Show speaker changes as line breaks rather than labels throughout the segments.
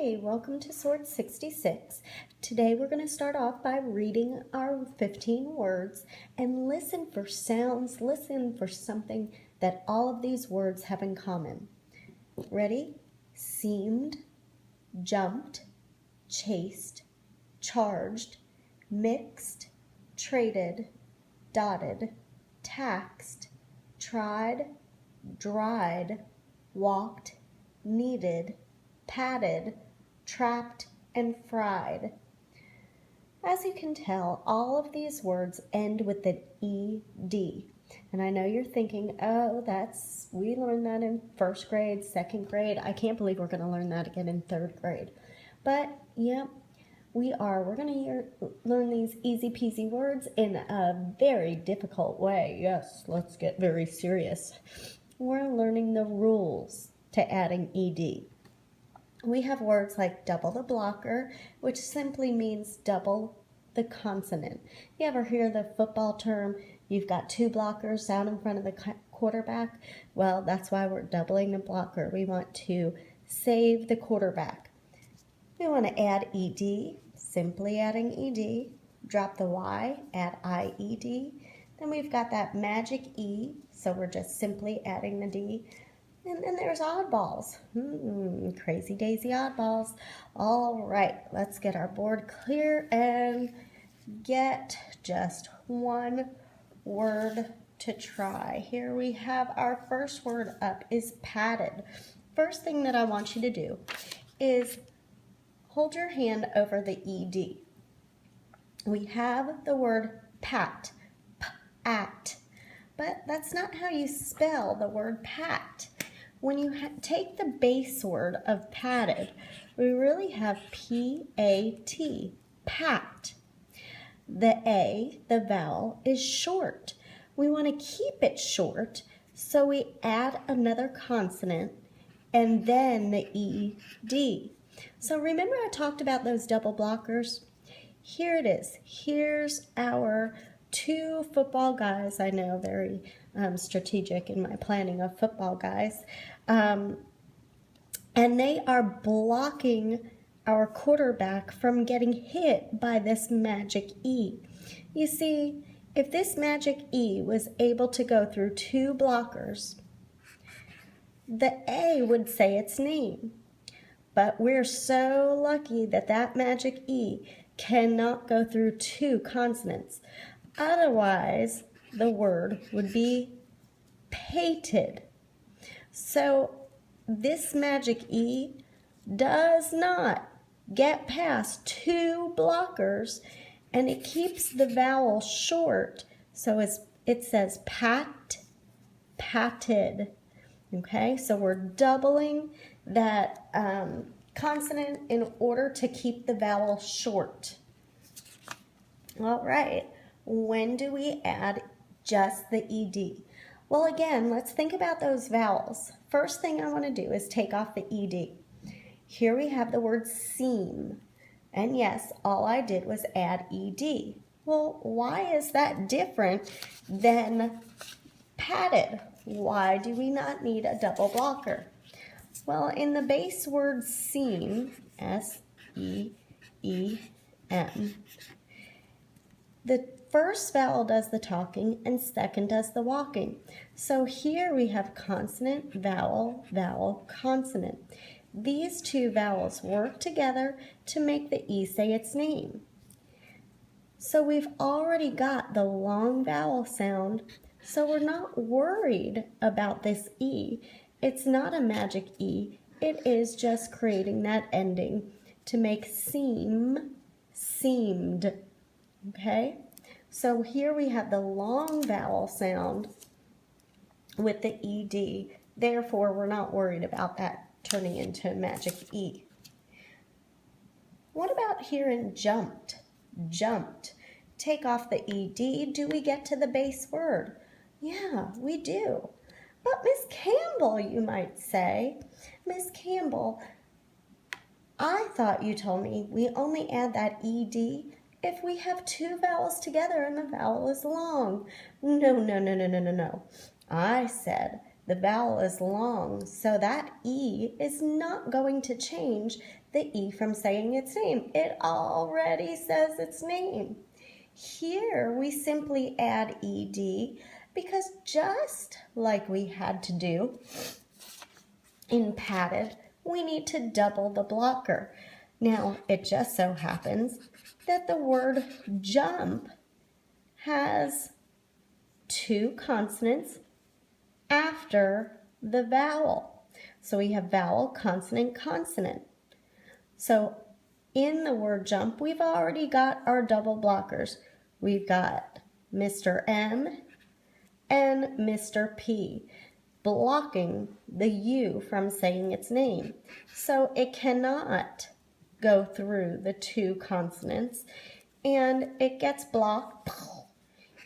Hi, welcome to Sword 66. Today we're going to start off by reading our 15 words and listen for sounds, listen for something that all of these words have in common. Ready? Seemed, jumped, chased, charged, mixed, traded, dotted, taxed, tried, dried, walked, needed, patted, trapped, and fried. As you can tell, all of these words end with an ED. And I know you're thinking, oh, we learned that in first grade, second grade. I can't believe we're going to learn that again in third grade. But, yeah, we are. We're going to learn these easy peasy words in a very difficult way. Yes, let's get very serious. We're learning the rules to adding ED. We have words like double the blocker, which simply means double the consonant. You ever hear the football term, you've got two blockers out in front of the quarterback? Well, that's why we're doubling the blocker. We want to save the quarterback. We want to add ED, simply adding ED. Drop the Y, add IED. Then we've got that magic E, so we're just simply adding the D. And then there's oddballs. Crazy daisy oddballs. All right, let's get our board clear and get just one word to try. Here we have our first word up is padded. First thing that I want you to do is hold your hand over the ED. We have the word pat, p-at, but that's not how you spell the word pat. When you take the base word of padded, we really have P-A-T, pat. The A, the vowel, is short. We want to keep it short, so we add another consonant and then the E-D. So remember I talked about those double blockers? Here it is. Here's our two football guys. I know, very strategic in my planning of football guys. And they are blocking our quarterback from getting hit by this magic E. You see, if this magic E was able to go through two blockers, the A would say its name. But we're so lucky that that magic E cannot go through two consonants. Otherwise, the word would be pated. So this magic E does not get past two blockers, and it keeps the vowel short. So it says pat, patted. Okay, so we're doubling that consonant in order to keep the vowel short. All right, when do we add just the ED? Well, again, let's think about those vowels. First thing I want to do is take off the ED. Here we have the word seam. And yes, all I did was add ED. Well, why is that different than padded? Why do we not need a double blocker? Well, in the base word seam, S-E-E-M, the first vowel does the talking and second does the walking. So here we have consonant, vowel, vowel, consonant. These two vowels work together to make the E say its name. So we've already got the long vowel sound, so we're not worried about this E. It's not a magic E. It is just creating that ending to make seem, seemed. Okay? So here we have the long vowel sound with the ED. Therefore, we're not worried about that turning into magic E. What about here in jumped? Jumped. Take off the ED. Do we get to the base word? Yeah, we do. But Miss Campbell, you might say. Miss Campbell, I thought you told me we only add that ED if we have two vowels together and the vowel is long. No. I said The vowel is long, so that E is not going to change the E from saying its name. It already says its name. Here we simply add ED because just like we had to do in padded, we need to double the blocker. Now, it just so happens that the word jump has two consonants after the vowel. So we have vowel, consonant, consonant. So in the word jump, we've already got our double blockers. We've got Mr. M and Mr. P blocking the U from saying its name. So it cannot go through the two consonants, and it gets blocked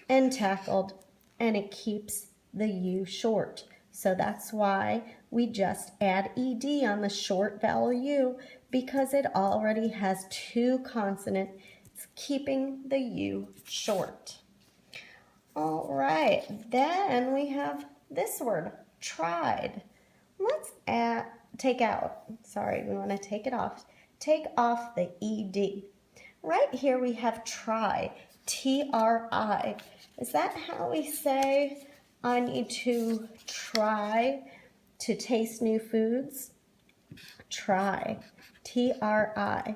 and tackled, and it keeps the U short. So that's why we just add ED on the short vowel U, because it already has two consonants, keeping the U short. All right, then we have this word, tried. Let's take off the ED. Right here we have try, T-R-I. Is that how we say I need to try to taste new foods? Try, T-R-I.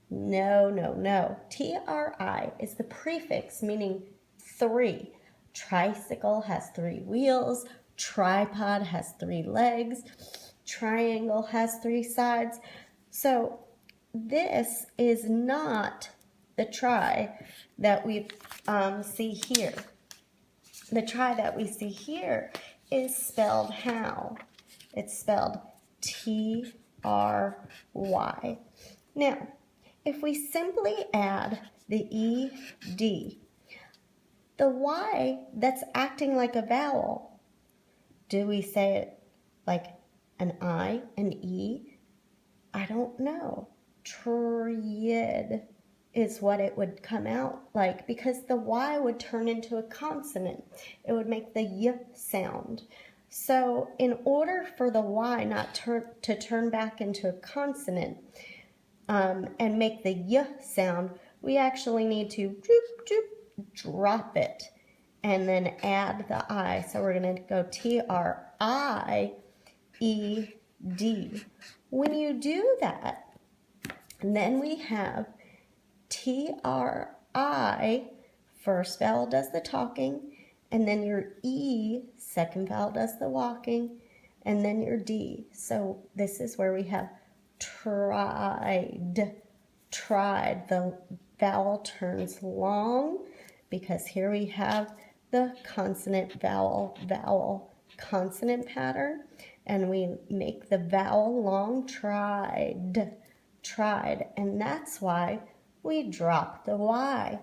No. T-R-I is the prefix meaning three. Tricycle has three wheels. Tripod has three legs. Triangle has three sides. So this is not the try that we see here. The try that we see here is spelled how? It's spelled T-R-Y. Now, if we simply add the ED, the Y that's acting like a vowel, do we say it like an I, an E? I don't know. Tried is what it would come out like, because the Y would turn into a consonant. It would make the Y sound. So in order for the Y not to turn back into a consonant and make the Y sound, we actually need to drop it and then add the I. So we're going to go T-R-I-E-D. When you do that, then we have T-R-I, first vowel does the talking, and then your E, second vowel does the walking, and then your D. So this is where we have tried. The vowel turns long because here we have the consonant vowel consonant pattern, and we make the vowel long, tried, and that's why we drop the Y.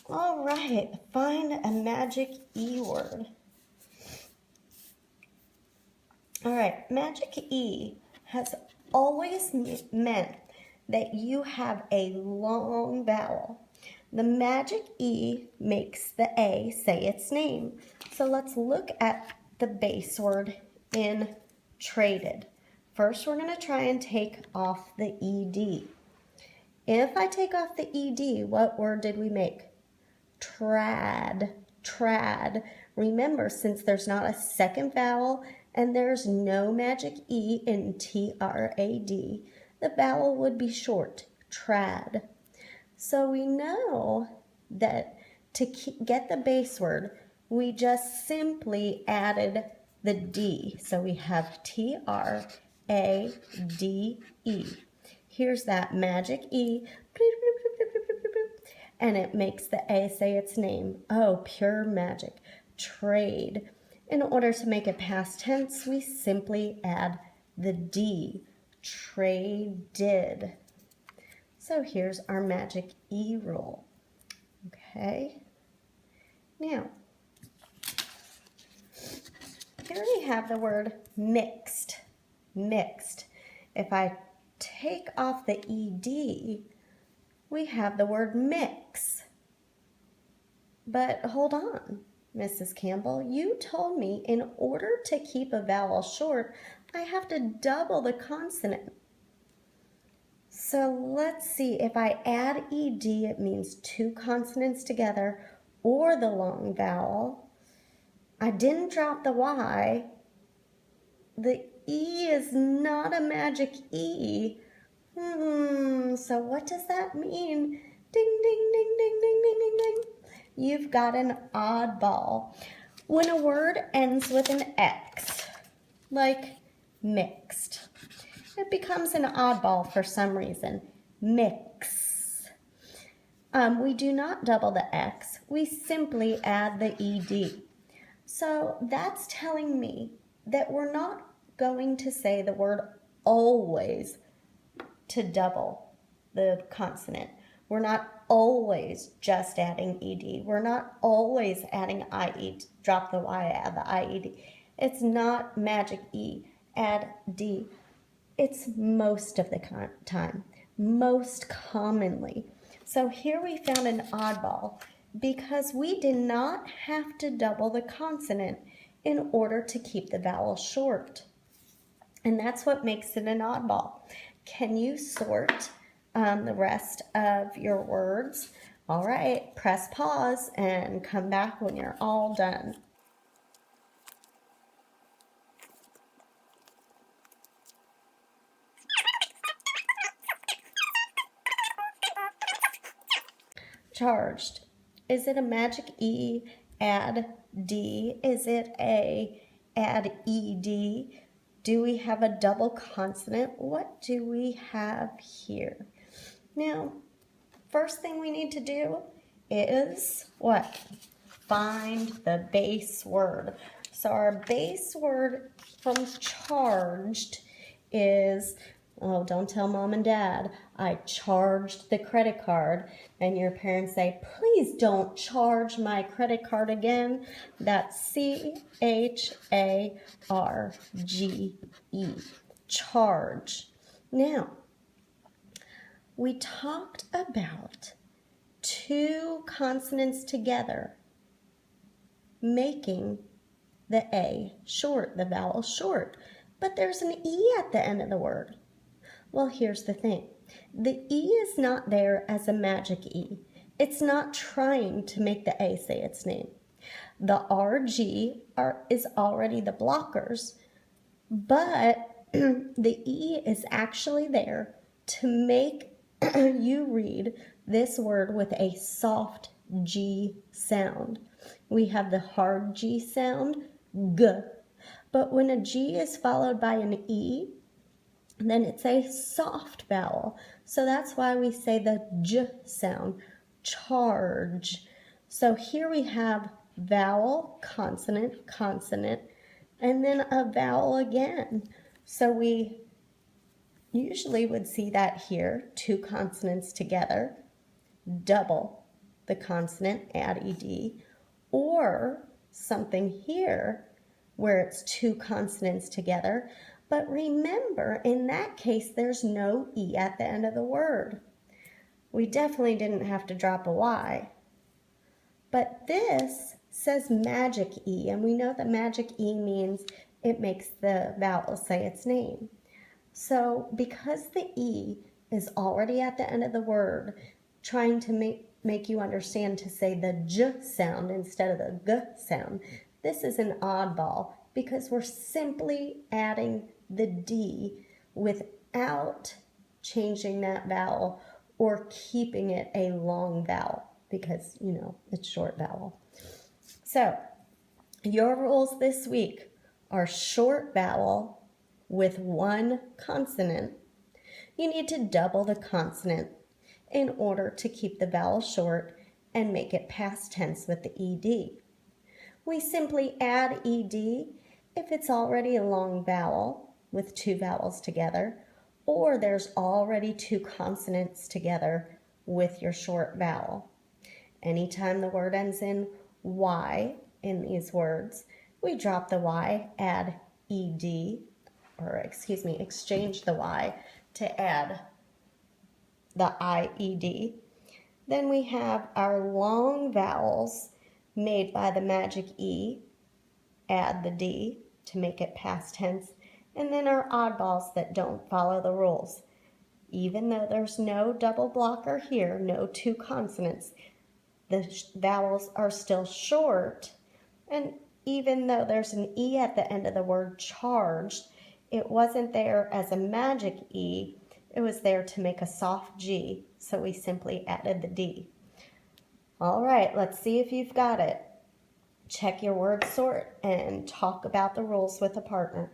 All right, find a magic E word. All right, magic E has always meant that you have a long vowel. The magic E makes the A say its name. So let's look at the base word in traded. First, we're going to try and take off the ED. If I take off the ED, what word did we make? Trad. Remember, since there's not a second vowel and there's no magic E in T-R-A-D, the vowel would be short, trad. So we know that to get the base word, we just simply added the D. So we have T-R-A-D-E. Here's that magic E, and it makes the A say its name. Oh, pure magic. Trade. In order to make it past tense, we simply add the D. Traded. So here's our magic E rule. Okay. Now, here we have the word mixed. Mixed. If I take off the ED, we have the word mix. But hold on. Mrs. Campbell, you told me in order to keep a vowel short, I have to double the consonant. So let's see, if I add ed, it means two consonants together or the long vowel. I didn't drop the Y. The E is not a magic E. So what does that mean? Ding, ding, ding, ding, ding, ding, ding, ding. You've got an oddball. When a word ends with an X, like mixed, it becomes an oddball for some reason. Mix. We do not double the X. We simply add the ED. So that's telling me that we're not going to say the word always to double the consonant. We're not always just adding ed. We're not always adding IE. Drop the Y, add the IED. It's not magic E, add D. It's most of the time, most commonly. So here we found an oddball because we did not have to double the consonant in order to keep the vowel short. And that's what makes it an oddball. Can you sort the rest of your words? All right, press pause and come back when you're all done. Charged. Is it a magic E, add D? Is it a add ED? Do we have a double consonant? What do we have here? Now, first thing we need to do is what? Find the base word. So our base word from charged is, oh, don't tell mom and dad, I charged the credit card. And your parents say, please don't charge my credit card again. That's CHARGE, charge. Now, we talked about two consonants together making the A short, the vowel short. But there's an E at the end of the word. Well, here's the thing. The E is not there as a magic E. It's not trying to make the A say its name. The RG is already the blockers, but the E is actually there to make you read this word with a soft G sound. We have the hard G sound, G. But when a G is followed by an E, then it's a soft vowel. So that's why we say the J sound, charge. So here we have vowel, consonant, consonant, and then a vowel again. So we usually would see that here, two consonants together, double the consonant, add ed, or something here where it's two consonants together. But remember, in that case, there's no E at the end of the word. We definitely didn't have to drop a Y. But this says magic E, and we know that magic E means it makes the vowel say its name. So because the E is already at the end of the word, trying to make you understand to say the J sound instead of the G sound, this is an oddball because we're simply adding the D without changing that vowel or keeping it a long vowel because, you know, it's short vowel. So your rules this week are short vowel with one consonant. You need to double the consonant in order to keep the vowel short and make it past tense with the ED. We simply add ED if it's already a long vowel with two vowels together, or there's already two consonants together with your short vowel. Anytime the word ends in Y in these words, we drop the Y, add ED, exchange the Y to add the IED. Then we have our long vowels made by the magic E, add the D to make it past tense, and then our oddballs that don't follow the rules. Even though there's no double blocker here, no two consonants, the vowels are still short, and even though there's an E at the end of the word charged, it wasn't there as a magic E, it was there to make a soft G, so we simply added the D. All right, let's see if you've got it. Check your word sort and talk about the rules with a partner.